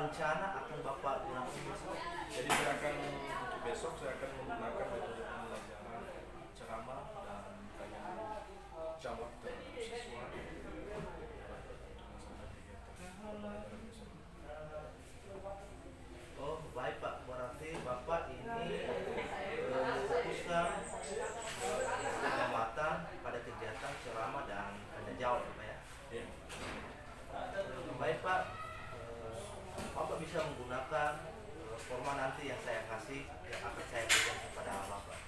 rencana akan Bapak gunakan besok? Jadi saya akan untuk besok saya akan menggunakan metode pembelajaran ceramah dan tanya jawab terhadap siswa melaksanakan kegiatan pembelajaran besok. Oh, baik Pak. Berarti Bapak ini fokuskan pengamatan pada kegiatan ceramah dan tanya jawab, Pak ya. Iya. Baik Pak. Bapak bisa menggunakan format nanti yang saya kasih yang akan saya berikan kepada Bapak.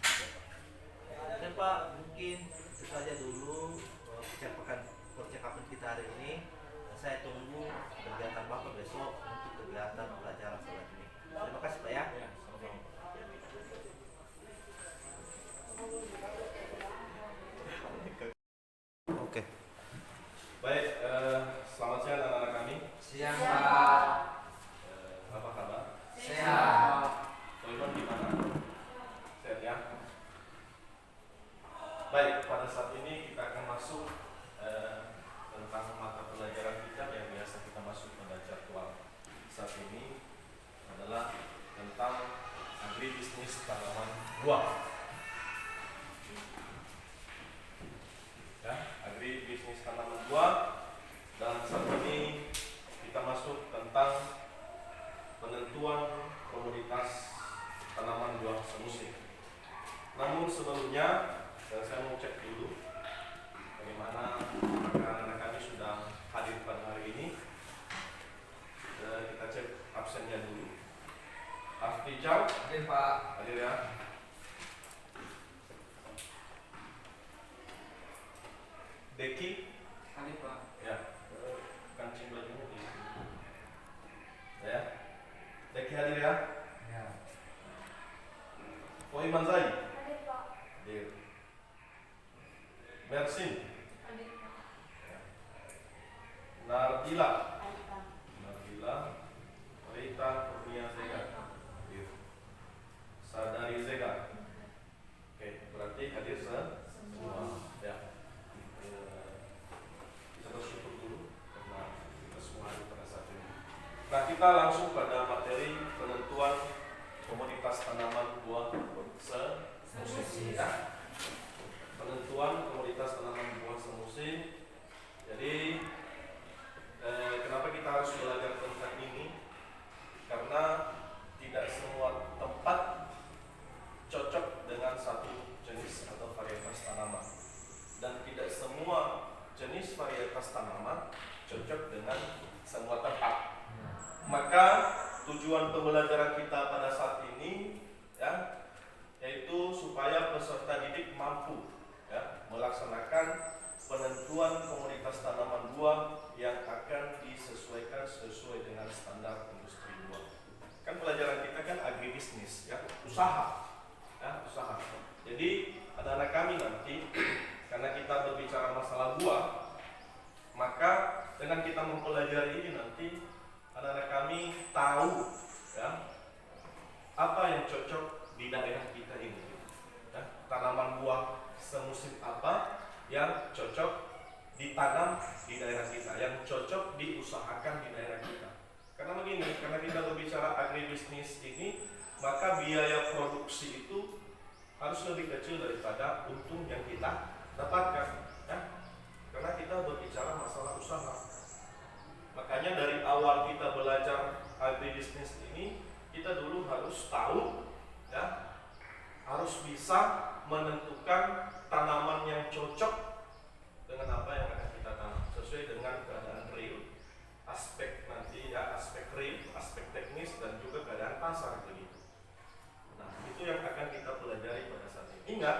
Oke Pak, mungkin itu saja dulu percakapan kita hari ini. Saya tunggu kegiatan Bapak besok untuk kegiatan pelajaran selanjutnya. Terima kasih Pak ya. Ya, sama-sama. Oke. Baik, selamat siang anak-anak kami. Siang Pak. Apa kabar? Sehat. Iman gimana? Sehat ya? Baik, pada saat ini kita akan masuk tentang mata pelajaran kita yang biasa kita masuk pada jadwal. Saat ini adalah tentang agribisnis tanaman buah. Ya, agribisnis tanaman buah. Dan saat ini kita masuk tentang penentuan komoditas tanaman buah semusim. Namun sebelumnya saya mau cek dulu bagaimana anak-anak kami sudah hadir pada hari ini. Kita cek absennya dulu. Afrijal Hadir Pak. hadir ya. Deki Hadir Pak. ya. Kancing bajunya di ya. Deki hadir ya. Ya. Poi Manzai Hadir Pak. hadir. Mersin Hadir Pak. Nardila Hadir Pak. Nabila, Rita Kurnia Zega, hadir. Sadari Zega. Oke, berarti hadir semua. Ya. Kita bersyukur dulu karena kita semua hadir pada saat ini. Nah, kita langsung pada materi penentuan komoditas tanaman buah semusim. Ya. Penentuan komoditas tanaman buah semusim. Jadi kenapa kita harus belajar tentang ini? Karena tidak semua tempat cocok dengan satu jenis atau varietas tanaman, dan tidak semua jenis varietas tanaman cocok dengan semua tempat. Maka tujuan pembelajaran kita pada saat ini ya, yaitu supaya peserta didik mampu ya, melaksanakan penentuan komoditas tanaman buah yang akan disesuaikan sesuai dengan standar industri buah. Kan pelajaran kita kan agribisnis ya, usaha. Ya, usaha. Jadi anak-anak kami nanti karena kita berbicara masalah buah, maka dengan kita mempelajari ini nanti anak-anak kami tahu ya, apa yang cocok di daerah kita ini. Ya, tanaman buah semusim apa yang cocok ditanam di daerah kita, yang cocok diusahakan di daerah kita. Karena begini, karena kita berbicara agribisnis ini, maka biaya produksi itu harus lebih kecil daripada untung yang kita dapatkan ya? Karena kita berbicara masalah usaha. Makanya dari awal kita belajar agribisnis ini, kita dulu harus tahu ya, harus bisa menentukan tanaman yang cocok dengan apa yang akan kita tanam sesuai dengan keadaan real, aspek nanti ya, aspek real, aspek teknis dan juga keadaan pasar begitu. Nah, itu yang akan kita pelajari pada saat ini. Ingat,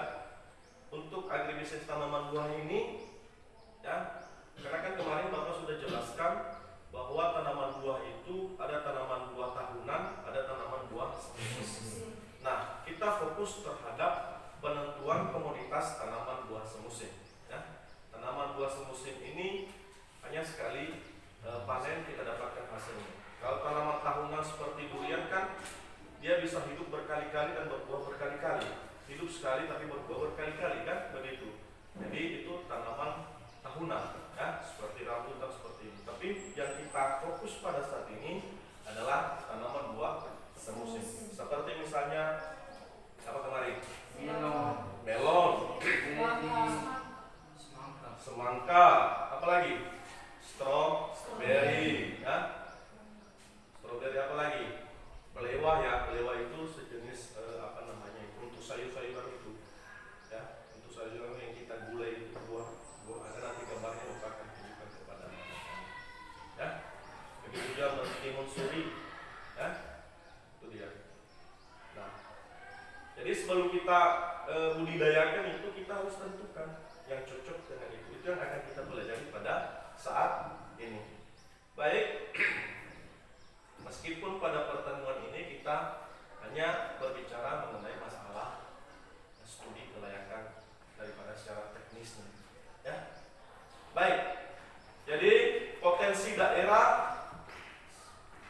untuk agribisnis tanaman buah ini ya, karena kan kemarin Bapak sudah jelaskan bahwa tanaman buah itu ada tanaman buah tahunan, ada tanaman buah semusim. Nah, kita fokus terhadap penentuan komoditas tanaman buah semusim ya. Tanaman buah semusim ini hanya sekali panen kita dapatkan hasilnya. Kalau tanaman tahunan seperti durian kan dia bisa hidup berkali-kali dan berbuah berkali-kali. Hidup sekali tapi berbuah berkali-kali kan begitu. Jadi itu tanaman tahunan ya, seperti rambutan seperti ini. Tapi yang kita fokus pada saat ini adalah Timun Suri, ya, itu dia. Nah, jadi sebelum kita budidayakan itu kita harus tentukan yang cocok dengan itu. Itu yang akan kita pelajari pada saat ini. Baik, meskipun pada pertemuan ini kita hanya berbicara mengenai masalah studi kelayakan daripada secara teknisnya, ya. Baik, jadi potensi daerah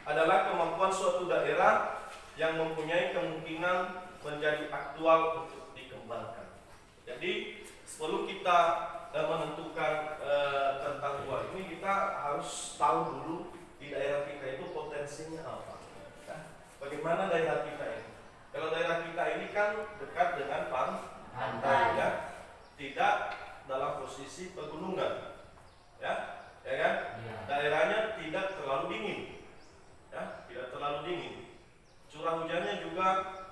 adalah kemampuan suatu daerah yang mempunyai kemungkinan menjadi aktual untuk dikembangkan. Jadi sebelum kita menentukan tentang dua ini, kita harus tahu dulu di daerah kita itu potensinya apa. Ya. Bagaimana daerah kita ini? Kalau daerah kita ini kan dekat dengan pantai, ya, tidak dalam posisi pegunungan, ya, ya kan? Daerahnya tidak terlalu dingin, ya, tidak terlalu dingin. Curah hujannya juga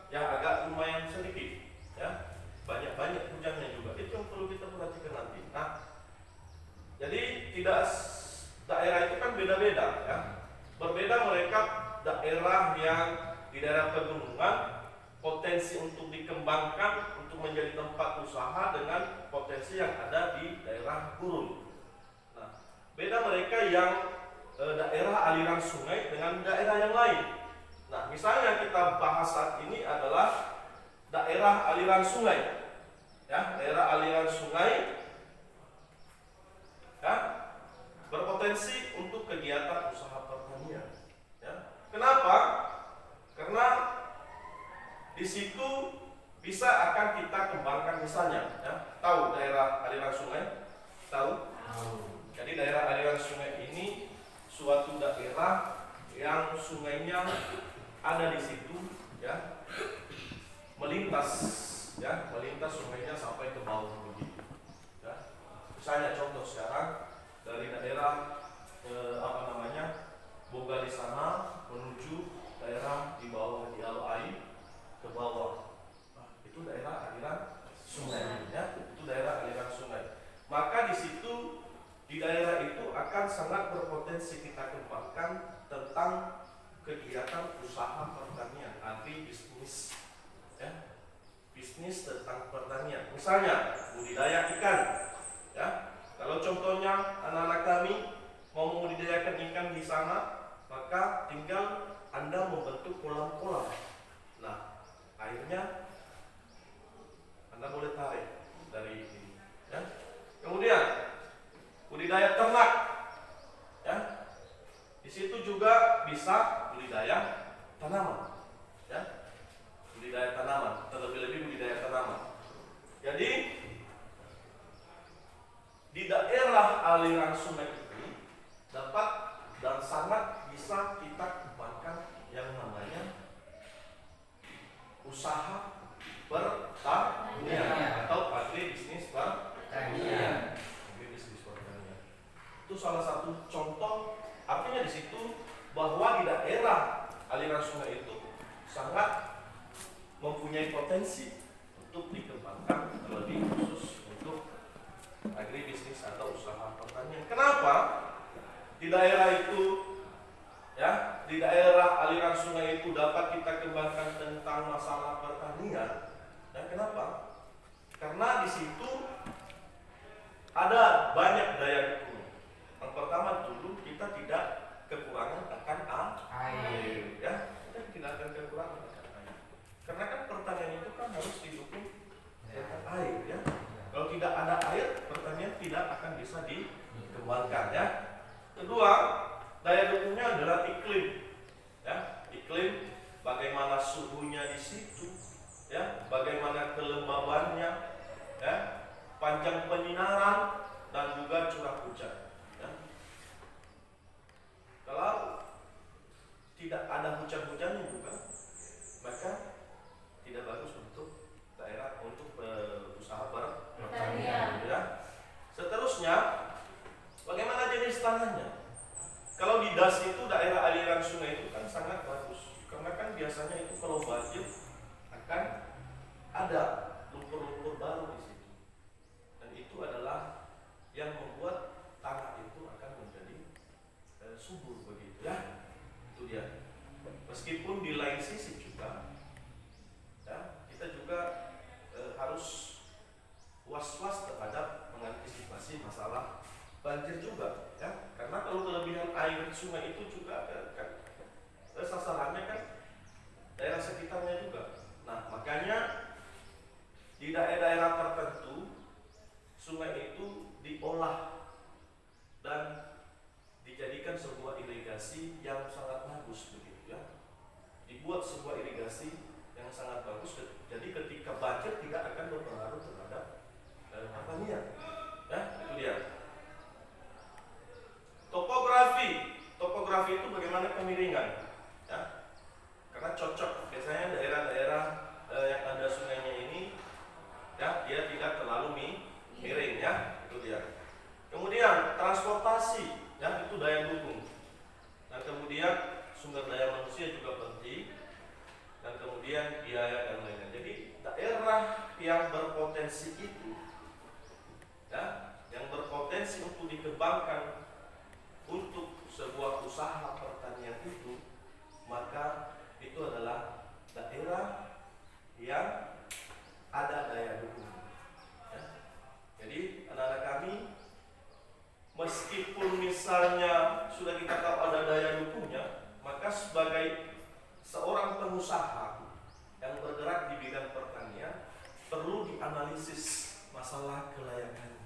ya agak lumayan sedikit, ya, banyak hujannya juga. Itu yang perlu kita perhatikan nanti. Nah, jadi tidak daerah itu kan beda-beda, ya. Berbeda mereka daerah yang di daerah pegunungan potensi untuk dikembangkan untuk menjadi tempat usaha dengan potensi yang ada di daerah gurun. Nah, beda mereka yang daerah aliran sungai dengan daerah yang lain. Nah, misalnya kita bahas saat ini adalah daerah aliran sungai, ya, daerah aliran sungai, ya, berpotensi untuk kegiatan usaha pertanian. Ya. Kenapa? Karena di situ bisa akan kita kembangkan misalnya, ya, tahu daerah aliran sungai, tahu? Jadi daerah aliran sungai ini suatu daerah yang sungainya ada di situ, ya, melintas sungainya sampai ke bawah begitu, ya. Misalnya contoh sekarang dari daerah Boga di sana menuju daerah di bawah di Alai ke bawah, nah, itu daerah aliran sungai, ya, itu daerah aliran sungai. Maka di situ di daerah itu akan sangat berpotensi kita kembangkan tentang kegiatan usaha pertanian, agribisnis, ya, bisnis tentang pertanian. Misalnya budidaya ikan, ya. Kalau contohnya anak-anak kami mau membudidayakan ikan di sana, maka tinggal Anda membentuk kolam-kolam. Nah, airnya Anda boleh tarik dari ini, ya. Kemudian budidaya ternak, ya. Di situ juga bisa budidaya tanaman, ya. Budidaya tanaman, terlebih-lebih budidaya tanaman. Jadi di daerah aliran sungai itu dapat dan sangat bisa kita kembangkan yang namanya usaha pertanian atau agribisnis pertanian. Agribisnis pertanian. Itu salah satu contoh, artinya di situ bahwa di daerah aliran sungai itu sangat mempunyai potensi untuk dikembangkan terlebih khusus untuk agribisnis atau usaha pertanian. Kenapa? Di daerah itu, ya, di daerah aliran sungai itu dapat kita kembangkan tentang masalah pertanian. Dan kenapa? Karena di situ ada banyak daya dukung. Yang pertama dulu kita tidak kekurangan akan air, ya, kita tidak akan kekurangan akan air. Karena kan pertanian itu kan harus didukung dengan air, ya. Kalau tidak ada air, pertanian tidak akan bisa dikembangkan, ya. Kedua, daya dukungnya adalah iklim, ya. Iklim, bagaimana suhunya di situ, ya, bagaimana kelembabannya, ya, panjang penyinaran dan juga curah hujan, ya. Kalau tidak ada hujan-hujannya juga, maka tidak bagus untuk daerah untuk usaha pertanian, ya. Seterusnya, bagaimana jenis tanahnya? Kalau di das itu daerah aliran sungai itu kan sangat bagus, karena kan biasanya itu kalau banjir akan ada lumpur-lumpur baru di situ, dan itu adalah yang membuat tanah itu akan menjadi subur begitu, ya. Itu Itu dia. Meskipun di lain sisi juga, ya, kita juga harus was-was terhadap mengantisipasi masalah banjir juga, ya. Karena kalau kelebihan air sungai itu juga kan sasarannya kan daerah sekitarnya juga. Nah, makanya di daerah-daerah tertentu sungai itu diolah dan dijadikan sebuah irigasi yang sangat bagus begitu, ya. Dibuat sebuah irigasi yang sangat bagus, jadi ketika banjir tidak akan berpengaruh terhadap pertanian, ya. Itu dia. Topografi itu bagaimana kemiringan, ya. Karena cocok biasanya daerah-daerah yang ada sungainya ini, ya, dia tidak terlalu miring, ya. Itu dia. Kemudian transportasi, ya, itu daya dukung. Dan kemudian sumber daya manusia juga penting. Dan kemudian biaya dan lainnya. Jadi daerah yang berpotensi itu, ya, yang berpotensi untuk dikembangkan untuk sebuah usaha pertanian itu, maka itu adalah daerah yang ada daya dukung, ya. Jadi anak-anak kami, meskipun misalnya sudah kita tahu ada daya dukungnya, maka sebagai seorang pengusaha yang bergerak di bidang pertanian perlu dianalisis masalah kelayakan,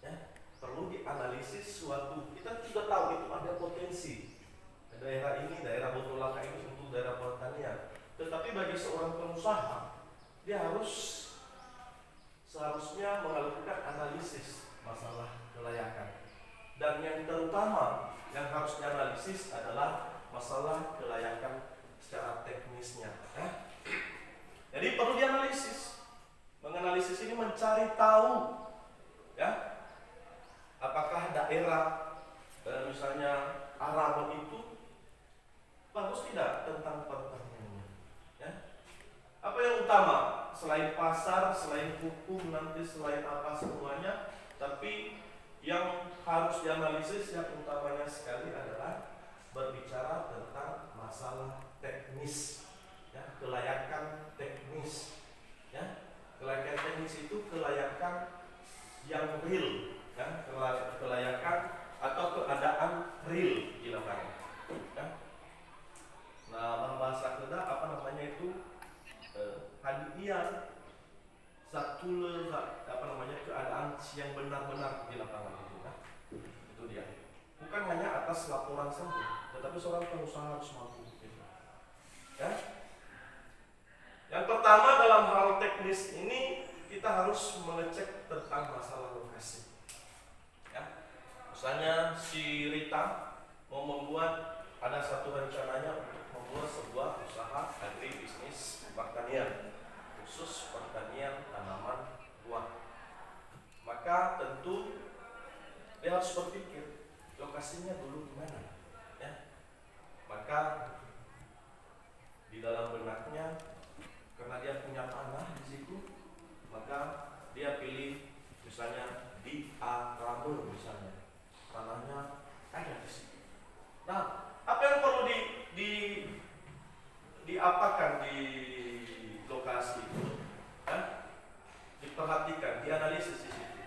ya. Perlu dianalisis suatu, kita sudah tahu itu ada potensi daerah ini, daerah Botolaka ini untuk daerah pertanian. Tetapi bagi seorang pengusaha, dia seharusnya melakukan analisis masalah kelayakan. Dan yang terutama yang harus dianalisis adalah masalah kelayakan secara teknisnya, ya. Jadi perlu dianalisis. Menganalisis ini mencari tahu, ya, apakah daerah misalnya Arabo itu bagus tidak tentang pertaniannya, ya. Apa yang utama selain pasar, selain hukum, nanti selain apa semuanya, tapi yang harus dianalisis yang utamanya sekali adalah berbicara tentang masalah teknis, ya, kelayakan teknis, ya. Kelayakan teknis itu kelayakan yang real, ya, kelayakan atau keadaan real di lapangan, ya. Nah, bahasa Kedah apa namanya itu hadiah satu apa namanya keadaan yang benar-benar di lapangan itu, ya. Itu dia. Bukan hanya atas laporan saja, tetapi seorang pengusaha harus mampu, ya. Yang pertama dalam hal teknis ini kita harus mengecek tentang masalah lokasi, ya. Misalnya si Rita mau membuat, ada satu rencananya untuk membuat sebuah usaha agribisnis pertanian, khusus pertanian tanaman buah. Maka tentu dia harus berpikir lokasinya dulu di mana, ya. Maka di dalam benaknya, karena dia punya tanah di situ, maka dia pilih misalnya di Arame, misalnya tanahnya ada di situ. Nah, apa yang perlu diapakan di lokasi itu, ya? Diperhatikan, dianalisis di situ,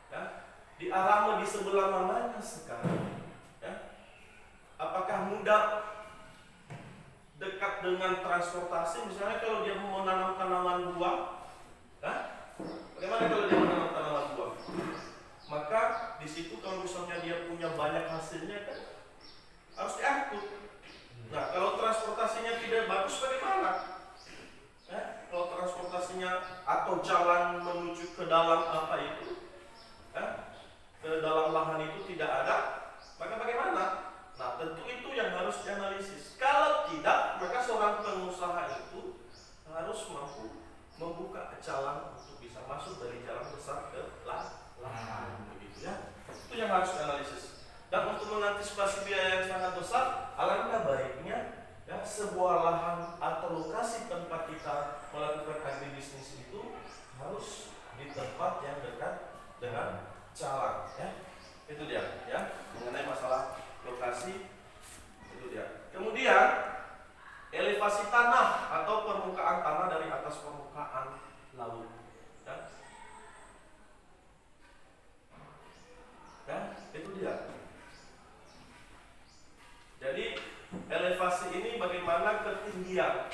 ya. Di Arame di sebelah mananya sekarang, ya? Apakah mudah dekat dengan transportasi? Misalnya kalau dia mau menanam tanaman buah, ya? Bagaimana kalau dia menanam tanaman buah? Maka di situ kalau misalnya dia punya banyak hasilnya kan harus diangkut. Nah, kalau transportasinya tidak bagus bagaimana? Ya, kalau transportasinya atau jalan menuju ke dalam apa itu, ya, ke dalam lahan itu tidak ada, maka bagaimana? Nah, tentu itu yang harus dianalisis. Kalau tidak, maka seorang pengusaha itu harus mampu membuka jalan untuk bisa masuk dari jalan besar ke lahan, begitu, ya. Itu yang harus dianalisis. Dan untuk mengantisipasi biaya yang sangat besar, alangkah baiknya, ya, sebuah lahan atau lokasi tempat kita melakukan agribisnis itu harus di tempat yang dekat dengan jalan, ya. Itu dia, ya, mengenai masalah lokasi, itu dia. Kemudian elevasi ini bagaimana ketinggian,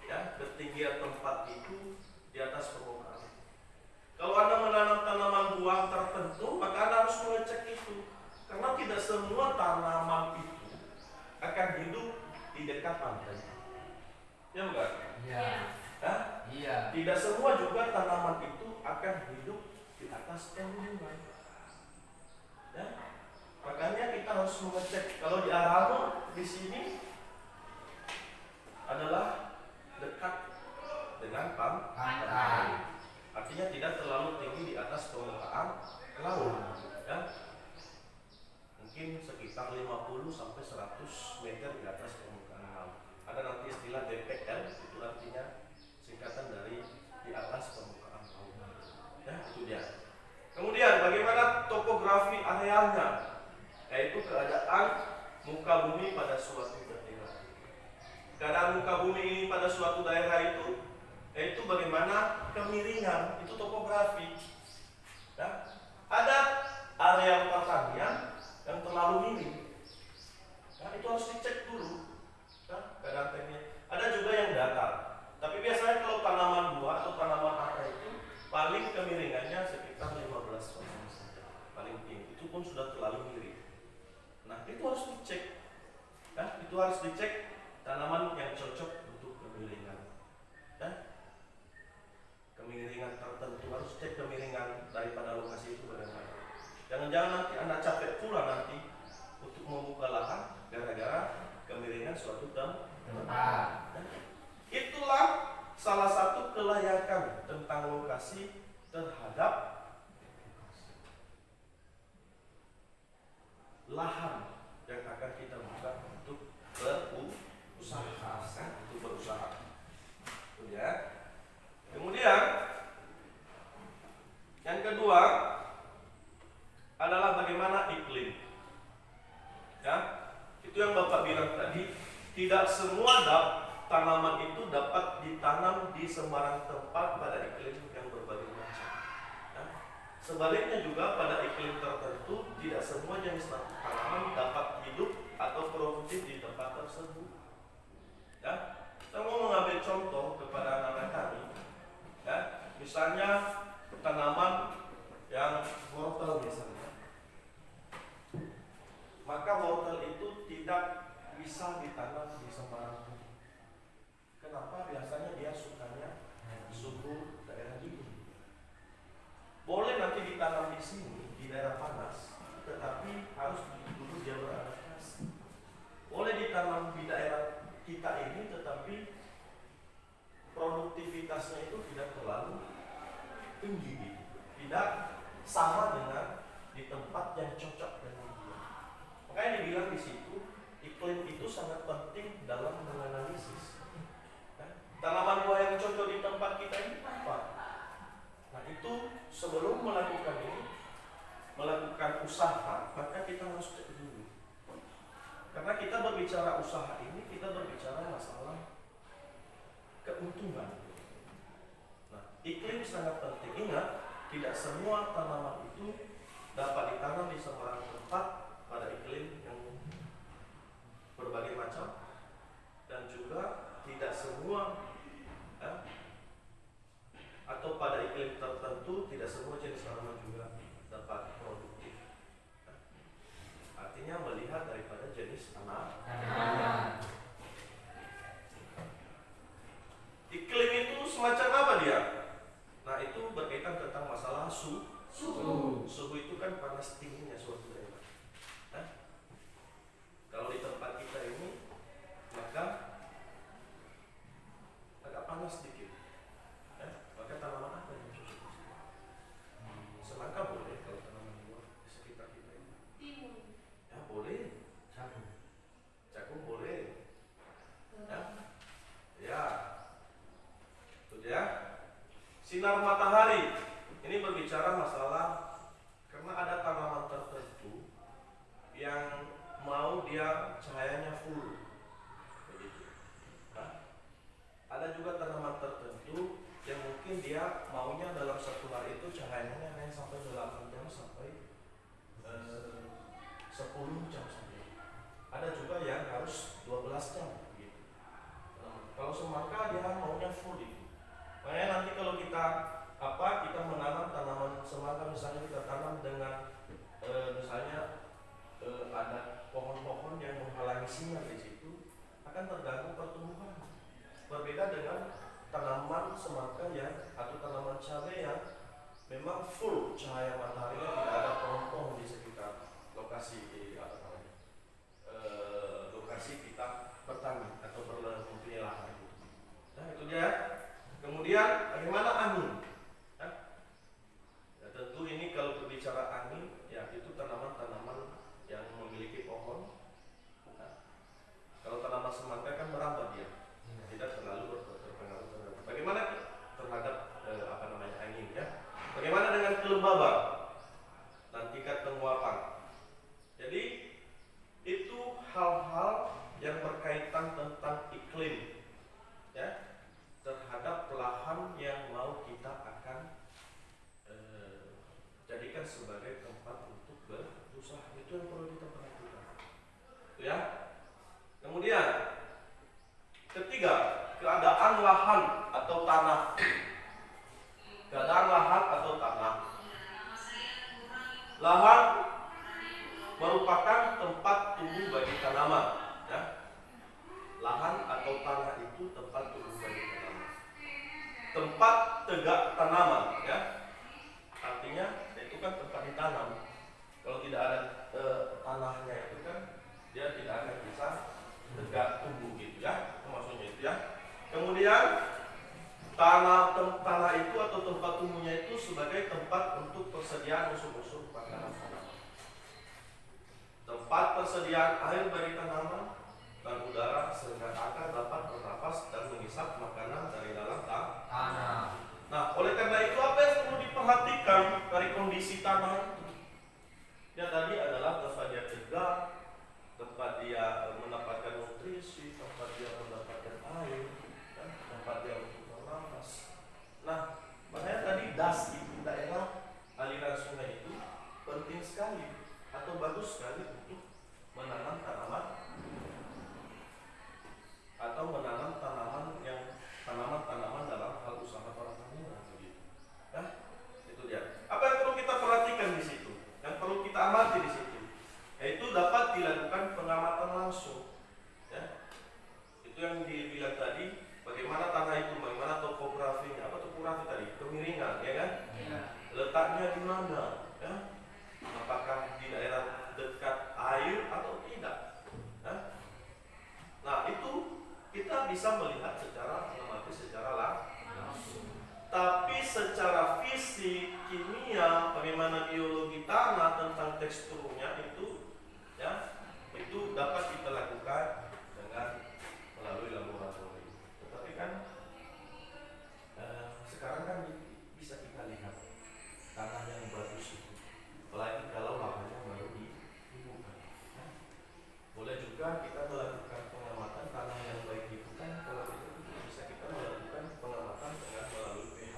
ya, ketinggian tempat itu di atas permukaan. Kalau Anda menanam tanaman buah tertentu, maka Anda harus mengecek itu, karena tidak semua tanaman itu akan hidup di dekat pantai. Ya bukan? Iya. Hah? Iya. Tidak semua juga tanaman itu akan hidup di atas pegunungan. Ya? Makanya kita harus mengecek. Kalau di Aramo di sini adalah dekat dengan pantai. Artinya tidak terlalu tinggi di atas permukaan laut. Ya? Mungkin sekitar 50 sampai 100 meter di atas permukaan laut. Ada nanti istilah DPL, itu artinya singkatan dari di atas permukaan laut. Ya, itu dia. Kemudian bagaimana topografi arealnya, yaitu keadaan muka bumi pada suatu daerah. Keadaan muka bumi ini pada suatu daerah itu, yaitu bagaimana kemiringan, itu topografi. Ya. Ada area pertanian yang terlalu miring. Nah, itu harus dicek dulu. Nah, keadaan teknis. Ada juga yang datar. Tapi biasanya kalau tanaman buah atau tanaman apa itu paling kemiringannya sekitar 15% saja. Paling tinggi. Itu pun sudah terlalu miring. Nah, itu harus dicek. Nah, itu harus dicek tanaman yang cocok untuk kemiringan. Nah, kemiringan tertentu harus cek kemiringan daripada lokasi itu bagaimana. Jangan-jangan nanti Anda capek pula nanti untuk membuka lahan gara-gara kemiringan suatu tempat. Itulah salah satu kelayakan tentang lokasi terhadap lahan yang akan kita buka untuk berusaha, untuk berusaha. Ya. Kemudian yang kedua adalah bagaimana iklim. Ya, itu yang Bapak bilang tadi, tidak semua tanaman itu dapat ditanam di sembarang tempat pada iklim yang berbagai macam. Ya. Sebaliknya juga pada iklim tertentu tidak semua jenis tanaman dapat hidup atau produktif di tempat tersebut. Ya. Saya mau mengambil contoh kepada anak-anak kami. Ya, misalnya tanaman yang wortel misalnya, maka wortel itu tidak bisa ditanam di sembarang tempat. Kenapa? Biasanya dia sukanya suhu daerah dingin. Boleh nanti ditanam di sini di daerah panas, tetapi harus dulu dia beradaptasi. Boleh ditanam di daerah kita ini, tetapi produktivitasnya itu tidak terlalu tinggi, tidak sama dengan di tempat yang cocok dengan dia. Makanya dibilang di situ iklim itu sangat penting dalam menganalisis. Tanaman buah yang cocok di tempat kita ini apa? Nah, itu sebelum melakukan ini, melakukan usaha, maka kita harus cek dulu. Karena kita berbicara usaha ini, kita berbicara masalah keuntungan. Nah, iklim sangat penting. Ingat, tidak semua tanaman itu dapat ditanam di sembarang tempat pada iklim yang berbagai macam, dan juga tidak semua atau pada iklim tertentu tidak semua jenis tanaman juga dapat produktif. Artinya melihat daripada jenis tanaman. Iklim itu semacam apa dia? Nah, itu berkaitan tentang masalah suhu. Suhu itu kan panas dinginnya suatu daerah. Kalau di tempat kita ini, maka agak panas sedikit. Maka tanaman apa yang cocok? Semangka boleh kalau tanaman buah di sekitar kita ini. Timun. Ya boleh. Jagung boleh. Ya. Ya. Sinar matahari. Ini berbicara masalah karena ada tanaman tertentu yang mau dia cahayanya full. Begitu. Ada juga tanaman tertentu yang mungkin dia maunya dalam satu hari itu cahayanya hanya sampai 8 jam sampai 10 jam saja. Ada juga yang harus 12 akan terganggu pertumbuhan. Berbeda dengan tanaman semangka atau tanaman cabai yang memang full cahaya matahari, tidak ada pohon-pohon di sekitar lokasi lokasi kita bertani atau mempunyai lahan itu. Nah itu dia. Kemudian bagaimana angin? Ya, tentu ini kalau berbicara angin, ya itu tanaman-tanaman yang memiliki pohon. Nah, kalau tanaman semangka kan merambat dia, tidak terlalu berpengaruh. Bagaimana terhadap angin ya? Bagaimana dengan kelembaban dan tingkat penguapan? Jadi itu hal-hal yang berkaitan tentang iklim, ya, terhadap lahan yang mau kita akan jadikan sebagai tempat untuk berusaha. Itu yang perlu kita perhatikan, ya. Kemudian ketiga, keadaan lahan atau tanah. Keadaan lahan atau tanah. Lahan merupakan tempat tumbuh bagi tanaman, ya. Lahan atau tanah itu tempat tumbuh bagi tanaman. Tempat tegak tanaman, ya. Artinya itu kan tempat ditanam. Kalau tidak ada tanahnya itu kan dia tidak akan bisa tegak tumbuh gitu, ya. Maksudnya itu, ya. Kemudian tanah itu atau tempat tumbuhnya itu sebagai tempat untuk persediaan unsur-unsur makanan tanaman. Tempat persediaan air bagi tanaman dan udara sehingga akar dapat bernafas dan menghisap makanan dari dalam tanah. Nah, oleh karena itu apa yang perlu diperhatikan dari kondisi tanah itu? Ya tadi adalah tempat dia tegak, tempat dia mendapatkan nutrisi, tempat dia mendapatkan air, ya, tempat dia untuk bernafas. Nah, makanya tadi das itu daerah aliran sungai itu penting sekali atau bagus sekali untuk menanam tanaman atau menanam tanaman dalam hal usaha pertanian begitu. Ya, itu dia. Apa yang perlu kita perhatikan di situ? Yang perlu kita amati di situ, yaitu dapat dilakukan pengamatan langsung. Ya, itu yang dibilang tadi. Bagaimana tanah itu, bagaimana topografinya, apa topografi tadi? Kemiringan, ya kan? Ya. Letaknya di mana? Ya? Apakah di daerah dekat air atau tidak? Ya? Nah itu kita bisa melihat mengamati secara langsung. Tapi secara fisik, kimia, bagaimana biologi tanah tentang teksturnya itu, ya, itu dapat kita lakukan dengan melalui laboratorium. Tetapi kan sekarang kan bisa kita lihat tanah yang bagus itu, apalagi kalau lahannya baru dibuka. Ya. Boleh juga kita melakukan pengamatan tanah yang baik itu kan, kalau itu bisa kita melakukan pengamatan dengan melalui pH,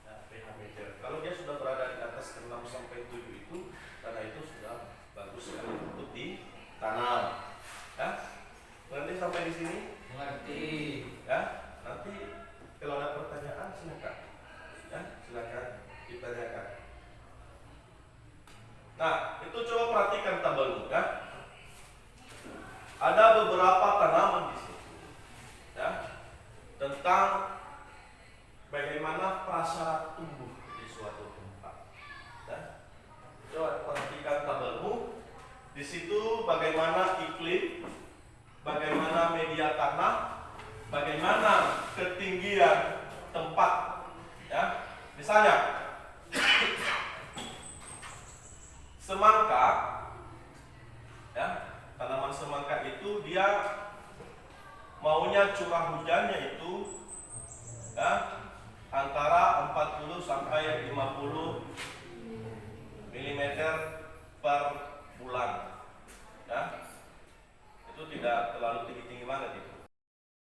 ya, pH meter. Kalau dia sudah berada di atas 6 sampai 7 itu, tanah itu sudah bagus sekali untuk ditanam. Ya, mengerti sampai di sini? Mengerti. Ya, nanti kalau ada pertanyaan silakan. Ya, silakan ditanyakan. Nah, itu coba perhatikan tabelnya, ya. Ada beberapa tanaman di situ, ya, tentang bagaimana prasyarat tumbuh di suatu tempat. Ya. Coba perhatikan tabelmu. Di situ bagaimana iklim, bagaimana media tanah, bagaimana ketinggian tempat. Ya, misalnya semangka, ya, tanaman semangka itu dia maunya curah hujannya itu, ya, antara 40 sampai 50 mm per bulan. Ya, itu tidak terlalu tinggi-tinggi banget itu.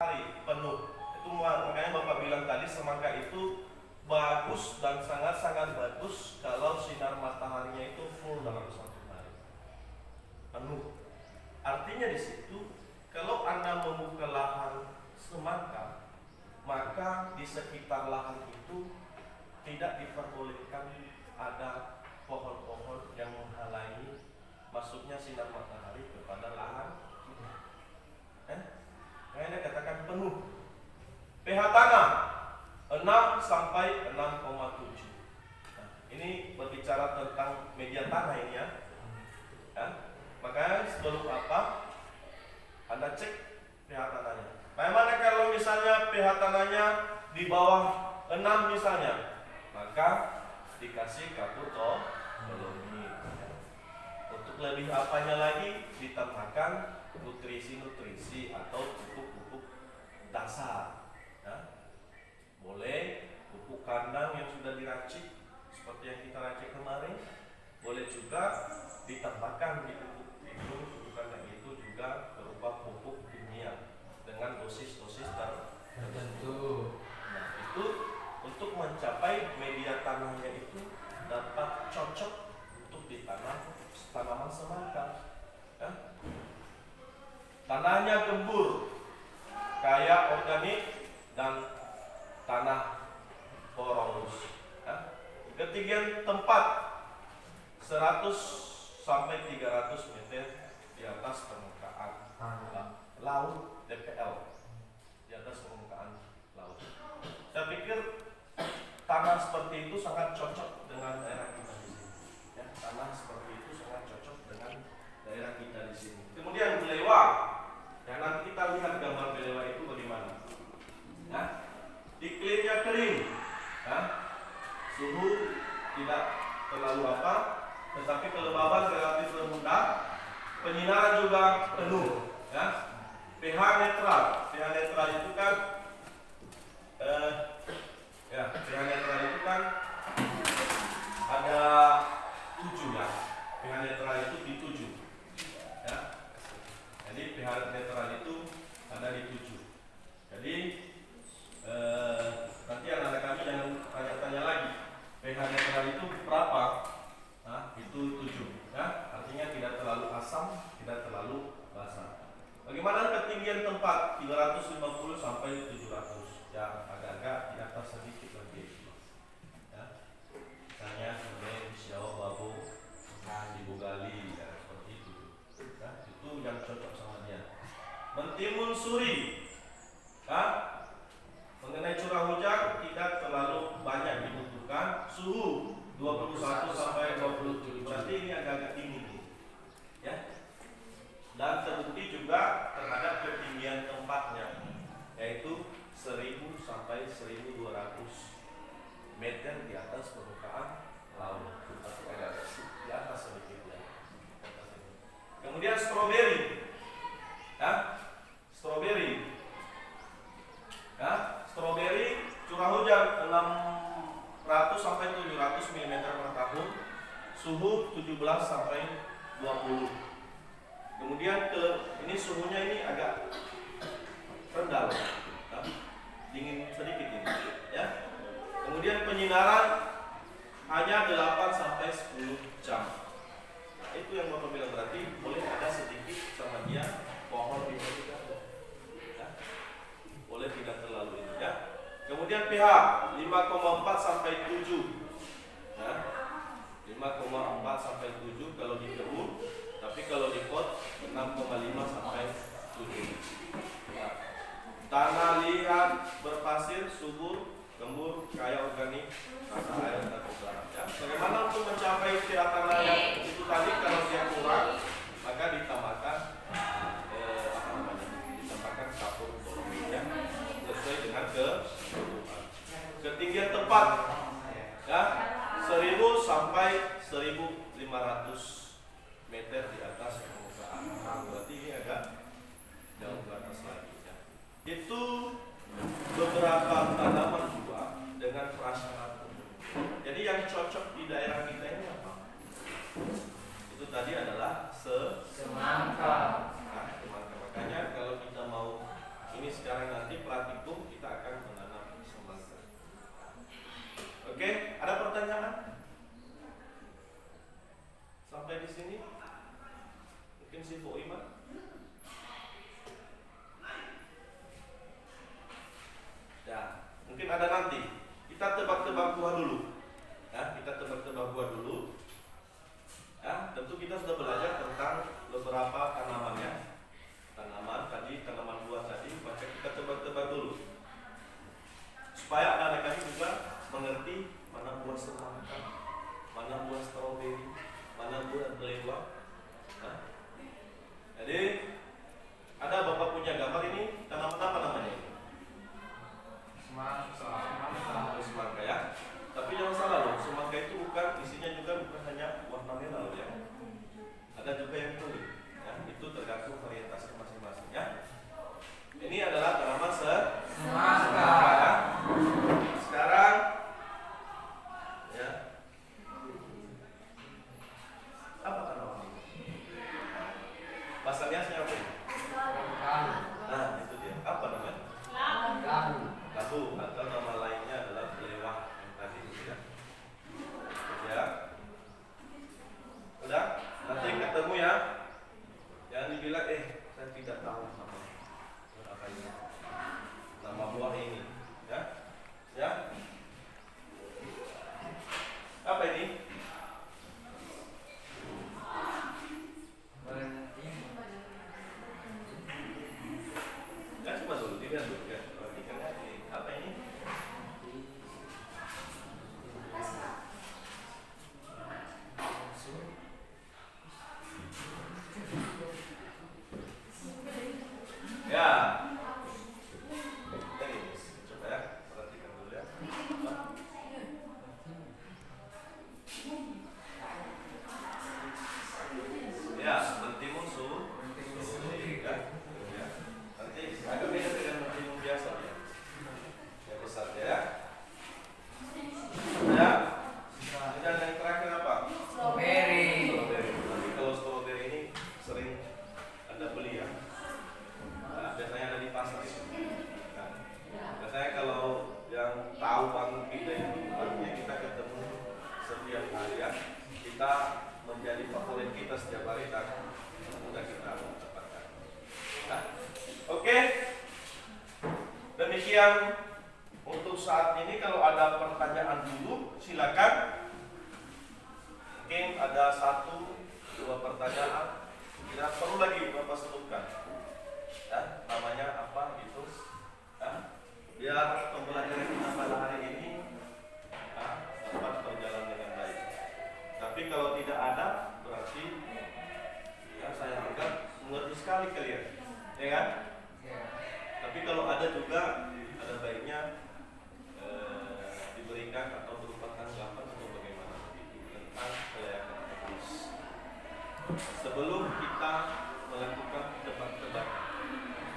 Hari penuh. Itu makanya Bapak bilang tadi semangka itu bagus dan sangat-sangat bagus kalau sinar mataharinya itu full dalam satu hari. Penuh. Artinya di situ kalau Anda membuka lahan semangka, maka di sekitar lahan itu tidak diperbolehkan ada pohon-pohon yang menghalangi masuknya sinar matahari kepada lahan. sampai 6,7. Nah, ini berbicara tentang media tanah ini ya. Ya. Makanya sebelum apa, Anda cek pH tanahnya. Bagaimana kalau misalnya pH tanahnya di bawah 6 misalnya, maka dikasih kapur koloni. Untuk lebih apanya lagi, ditambahkan nutrisi-nutrisi atau pupuk-pupuk dasar. Ya. Boleh pupuk kandang yang sudah diracik seperti yang kita racik kemarin. Boleh juga ditambahkan di pupuk itu, pupuk kandang itu juga berupa pupuk kimia dengan dosis-dosis tertentu. Nah, itu untuk mencapai media tanahnya itu dapat cocok untuk ditanam tanaman semangka. Ya. Tanahnya gembur, kaya organik dan tanah porous. Ya. Ketinggian tempat 100 sampai 300 meter di atas permukaan laut DPL, di atas permukaan laut. Saya pikir tanah seperti itu sangat cocok dengan daerah kita di sini. Ya, tanah seperti itu sangat cocok dengan daerah kita di sini. Kemudian belewa, ya nanti kita lihat gambar belewa itu bagaimana. Ya, iklimnya kering, ya, suhu tidak terlalu apa, tetapi kelembaban relatif rendah, penyinaran juga penuh. Ya, pH netral. pH netral itu kan pH netral itu kan ada 7 ya. pH netral itu di 7. Ya. Jadi pH netral itu ada di 7. Jadi nanti anak-anak kami jangan tanya-tanya lagi. pH netral itu berapa? Nah, itu 7. Ya. Artinya tidak terlalu asam, tidak terlalu basah. Bagaimana ketinggian tempat? 350 sampai 700. Ya, agak-agak di atas sedikit lagi. Ya. Misalnya kemudian di Siau, Babu, di Bogali, ya, seperti itu. Ya, itu yang cocok sama dia. Mentimun suri. Ya. Mengenai curah hujan tidak terlalu banyak dibutuhkan. Suhu 21 sampai 27. Berarti ini agak-agak dingin. Ya. Dan terbukti juga terhadap ketinggian tempatnya, yaitu 1000 sampai 1200 meter di atas permukaan laut. Agak di atas sedikit ya. Kemudian stroberi, ya, stroberi, ya, stroberi curah hujan 600 sampai 700 mm per tahun, suhu 17 sampai 20. Kemudian ini suhunya ini agak rendah, ya, dingin sedikit ini, ya. Kemudian penyinaran hanya 8 sampai 10 jam. Nah, itu yang Bapak bilang, berarti boleh ada sedikit sama dia pohon di situ, ya. Boleh tidak terlalu ini, ya. Kemudian pH 5,4 sampai 7. Ya. 5,4 sampai 7 kalau di kebun, tapi kalau di pot 6,5 sampai 7. Ya. Tanah liat berpasir, subur, gembur, kaya organik, tanah air dan udara. Ya. Bagaimana untuk mencapai pH tanah yang itu tadi? Kalau dia kurang, maka ditambahkan ditambahkan kapur koloni, ya, sesuai dengan kebutuhan. Ketinggian tempat, ya, 1000 sampai 1500 meter di atas permukaan. Berarti ini agak jauh ke atas lagi, ya. Itu beberapa tanaman juga dengan prasyarat umum. Jadi yang cocok di daerah kita ini apa? Itu tadi adalah semangka. Nah, semangka. Makanya kalau kita mau ini sekarang nanti praktikum, kita akan menanam semangka. Oke, ada pertanyaan? Sampai di sini? Mungkin si Bu Iman? Ya, mungkin ada nanti. Kita tebak-tebak buah dulu. Ya, kita tebak-tebak buah dulu. Ya, tentu kita sudah belajar tentang beberapa tanamannya. Tanaman tadi, tanaman buah tadi, maka kita tebak-tebak dulu. Supaya anak-anak kami juga lihat tuh ya, perhatikan ya, ini apa ini? Ya, ini coba ya, perhatikan dulu ya. Ya, mentimun su, ya. Nanti agak beda dengan mentimun biasa ya. Yang besar ya. Ya. Dan yang terakhir apa? Strawberry. Strawberry. Tapi kalau strawberry ini sering Anda beli ya. Nah, biasanya ada di pasar itu. Nah, biasanya kalau yang tahu banget kita itu artinya kita ketemu setiap hari ya. Kita menjadi favorit kita setiap hari dan mudah kita dapatkan. Nah, oke. Demikian untuk saat ini. Kalau ada pertanyaan dulu silakan. Mungkin ada 1-2 pertanyaan. Tidak perlu lagi Bapak sebutkan. Ya, namanya apa gitu. Ya, biar pembelajaran kita pada hari ini dapat berjalan dengan baik. Tapi kalau tidak ada, berarti ya saya anggap mengerti sekali kalian, ya kan? Tapi kalau ada juga, ada baiknya diberikan atau berupa tanggapan untuk bagaimana tentang kelayakan tertulis sebelum kita melakukan debat-debat.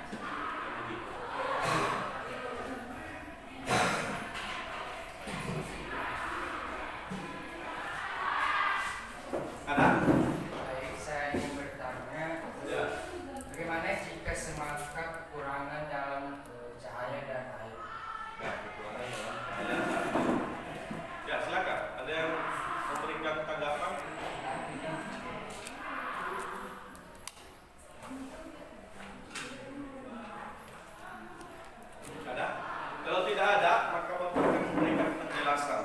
Begitu. Ada? Baik, saya ingin bertanya, Ya. bagaimana jika semangka kekurangan dalam cahaya dan air? Ya, kekurangan dalam cahaya. Ya, silakan. Ada yang memberikan tanggapan? Ada? Kalau tidak ada, maka Bapak akan memberikan penjelasan.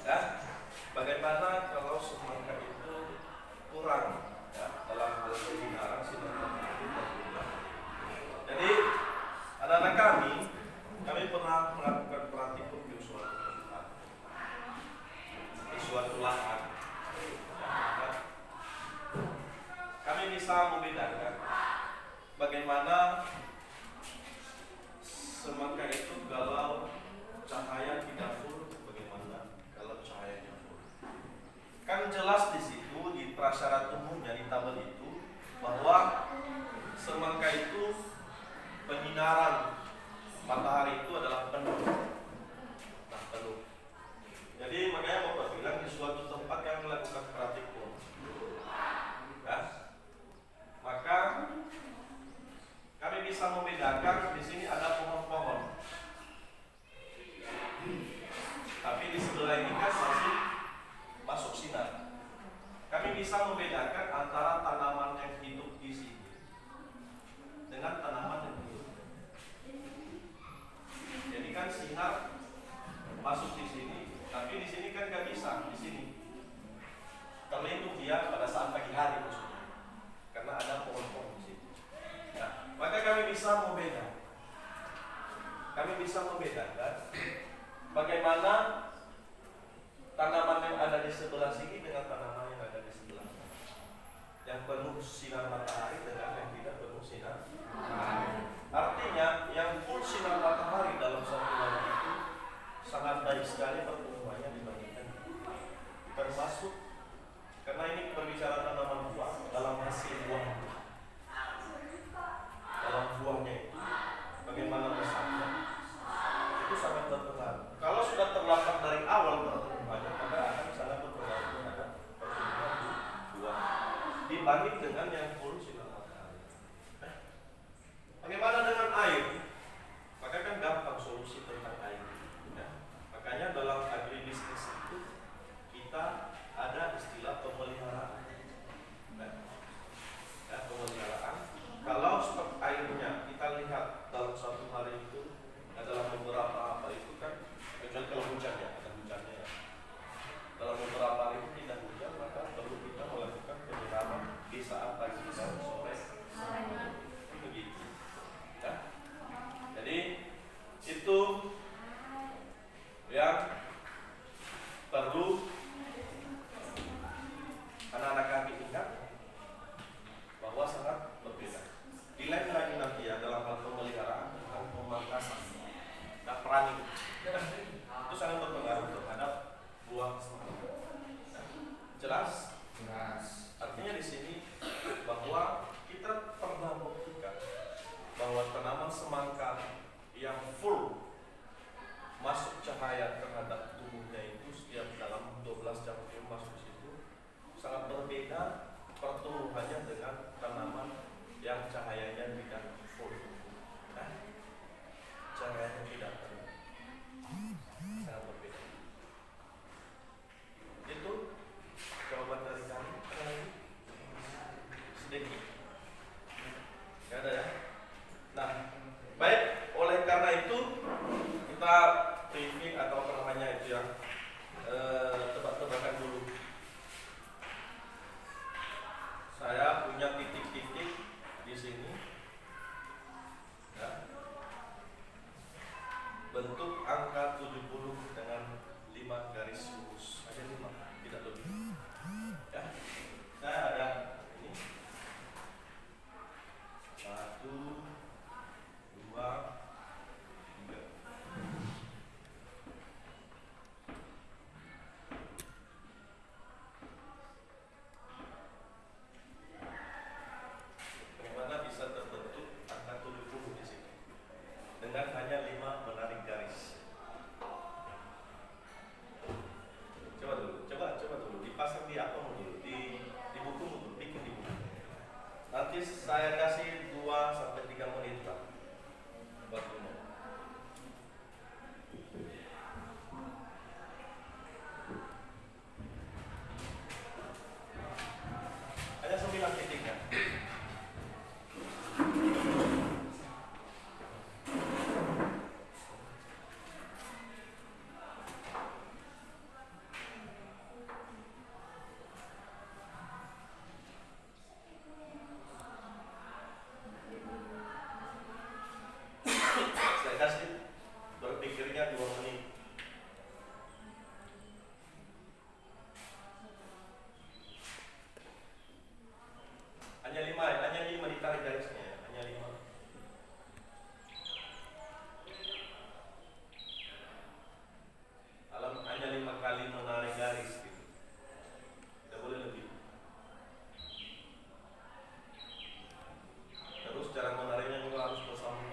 Ya, bagaimana kalau semangka itu kurang ya, dalam hal penyinaran sinar matahari terbuka. Jadi, anak-anak kami pernah melakukan praktikum di suatu tempat, di suatu lahan. Ya, kami bisa membedakan bagaimana semangka itu kalau cahaya tidak full, bagaimana kalau cahayanya full. Kan jelas di situ di prasyarat umumnya di tabel itu bahwa semangka itu penyinaran matahari itu adalah penuh. Nah, penuh. Jadi makanya Bapak bilang di suatu tempat yang melakukan praktikum, ya, maka kami bisa membedakan di sini ada pohon-pohon, tapi di sebelah ini kan masih masuk sinar. Kami bisa membedakan antara tanaman yang hidup di sini dengan tanaman yang hidup. Jadi kan sinar masuk di sini, tapi di sini kan nggak bisa. Di sini terlindung dia pada saat pagi hari maksudnya, karena ada pohon-pohon di sini. Nah, maka kami bisa membedakan. Kami bisa membedakan bagaimana tanaman yang ada di sebelah sini dengan tanaman yang ada di sebelah sana. Yang penuh sinar matahari dengan yang tidak penuh sinar matahari. Artinya yang full sinar matahari dalam satu hari itu sangat baik sekali pertumbuhannya dibandingkan termasuk karena ini berbicara tanaman buah dalam hasil buahnya. Dalam buahnya itu bagaimana besarnya itu sangat berpengaruh. Kalau sudah terlambat dari awal pertumbuhannya, maka akan sangat berpengaruh terhadap pertumbuhan buah dibanding dengan yang full sinar matahari. Bagaimana dengan air? Maka kan gampang solusi tentang air. Ya. Makanya dalam agribisnis itu kita ada istilah pemeliharaan. Ya, pemeliharaan. Kalau stok airnya kita lihat dalam satu hari itu adalah beberapa apa itu kan, kecuali kalau hujan ya, ada hujannya ya. Dalam beberapa hari itu tidak hujan, maka perlu kita melakukan penyiraman di saat pagi kita tanaman semangka yang full masuk cahaya terhadap tubuhnya itu setiap dalam 12 jam itu masuk situ, sangat berbeda pertumbuhannya dengan tanaman yang cahayanya tidak full. Nah, cahayanya tidak penuh, sangat berbeda. Itu jawaban dari kami. Ada lagi? Sedikit. Gak ada ya? Nah, baik, oleh karena itu kita briefing atau apa namanya itu ya, tebak-tebakan dulu. Saya punya titik-titik di sini, ya. Bentuk angka 70 dengan 5 garis lurus. Ada 5, tidak lebih. Ya. Saya ada ini 1, 2, 3. Bagaimana bisa terbentuk angka 70 di sini dengan hanya 5 menarik garis? Coba dulu dipasang di apa dulu, di buku dulu, bikin di buku. Nanti saya kasih 2 sampai 3 menit lah buat kamu. Ada 9 titik kan? Saya kasih berpikirnya 2 menit. Hanya 5 ditarik garisnya ya, hanya 5. Hanya 5 kali menarik garis gitu. Tidak boleh lebih. Terus cara menariknya juga harus bersambung.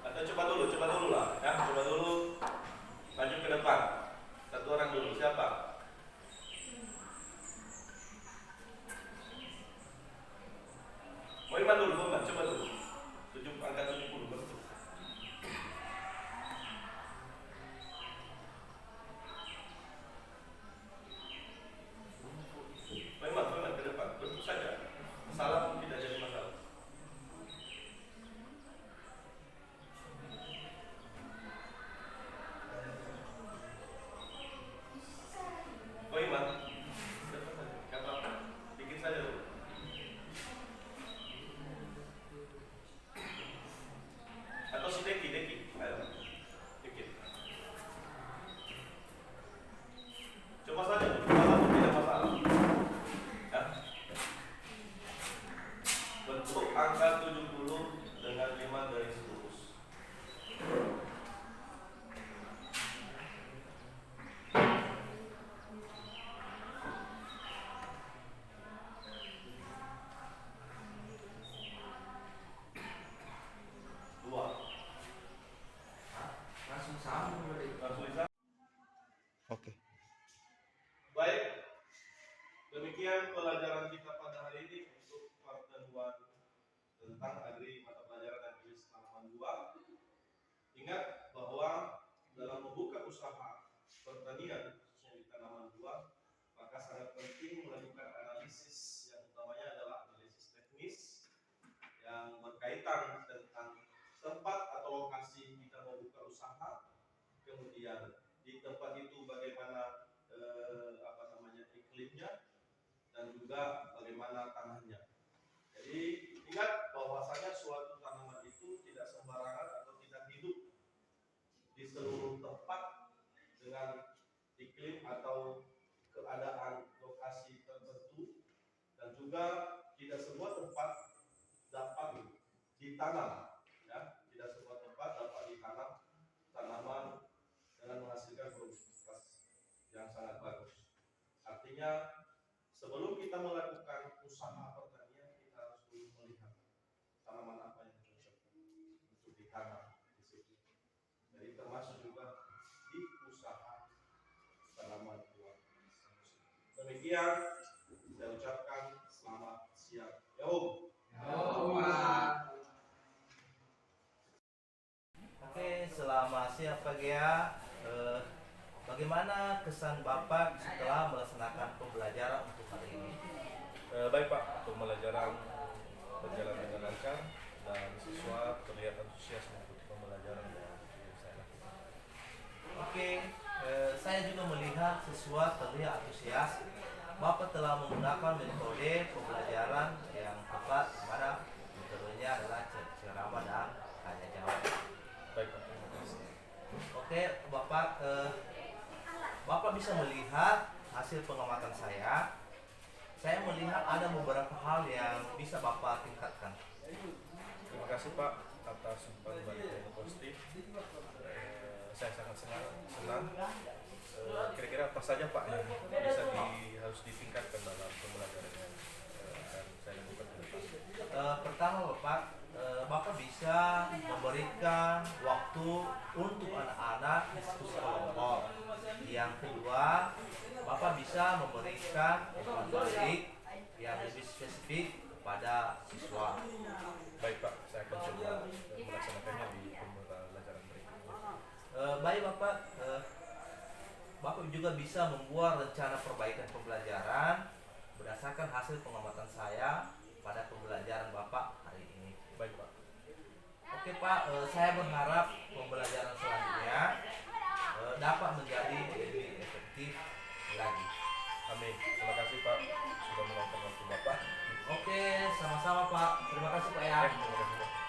Atau coba dulu lah, ya, coba dulu maju ke depan. Satu orang dulu, siapa? Moiman dulu, coba dulu. Angka 70 betul. Moiman ke depan, bentuk saja. Salah pun tidak jadi masalah. Moiman, depan saja, nggak apa-apa. Bikin saja dulu. Atau si Deki, ayo, bikin. Coba saja, salah pun tidak masalah. Ya. Bentuk angka 70 dengan 5 garis lurus. Langsung sambung dari Langsung bisa. Oke. Baik, demikian pelajaran kita pada hari ini untuk pertemuan tentang agri mata pelajaran agri halaman 2. Ingat bahwa dalam membuka usaha pertanian khususnya di tanaman buah, maka sangat penting melakukan analisis yang utamanya adalah analisis teknis yang berkaitan tentang tempat atau lokasi kita membuka usaha, kemudian di tempat itu bagaimana iklimnya dan juga bagaimana tanahnya. Jadi ingat bahwasanya suatu tanaman itu tidak sembarangan atau tidak hidup di seluruh tempat dengan iklim atau keadaan lokasi tertentu, dan juga tidak semua tempat tanaman apa yang cocok untuk ditanam di situ. Jadi termasuk juga di usaha tanaman buah. Demikian saya ucapkan selamat siang. Ya Om. Oke, selamat siang Pak Gea. Bagaimana kesan Bapak setelah melaksanakan pembelajaran untuk hari ini? Baik Pak, pembelajaran berjalan dengan lancar dan siswa terlihat antusias mengikuti pembelajaran yang saya lakukan. Oke, saya juga melihat siswa terlihat antusias. Bapak telah menggunakan metode pembelajaran yang tepat, di mana metodenya adalah ceramah dan tanya jawab. Baik Pak, terima kasih. Oke, Bapak bisa melihat hasil pengamatan saya. Saya melihat ada beberapa hal yang bisa Bapak tingkatkan. Terima kasih Pak atas umpan balik yang positif. Saya sangat senang. Kira-kira apa saja Pak yang bisa harus ditingkatkan dalam pembelajaran yang akan saya lakukan ke depan? Pertama Bapak bisa memberikan waktu untuk anak-anak diskusi kelompok. Yang kedua, Bapak bisa memberikan umpan balik yang lebih spesifik kepada siswa. Baik Pak, saya akan coba melaksanakannya di pembelajaran berikutnya. Baik Bapak juga bisa membuat rencana perbaikan pembelajaran berdasarkan hasil pengamatan saya pada pembelajaran Bapak hari ini. Baik Pak. Oke Pak, saya berharap pembelajaran selanjutnya dapat menjadi lebih efektif lagi. Amin. Terima kasih Pak sudah meluangkan waktu Bapak. Oke, sama-sama Pak. Terima kasih Pak ya. Terima kasih Pak.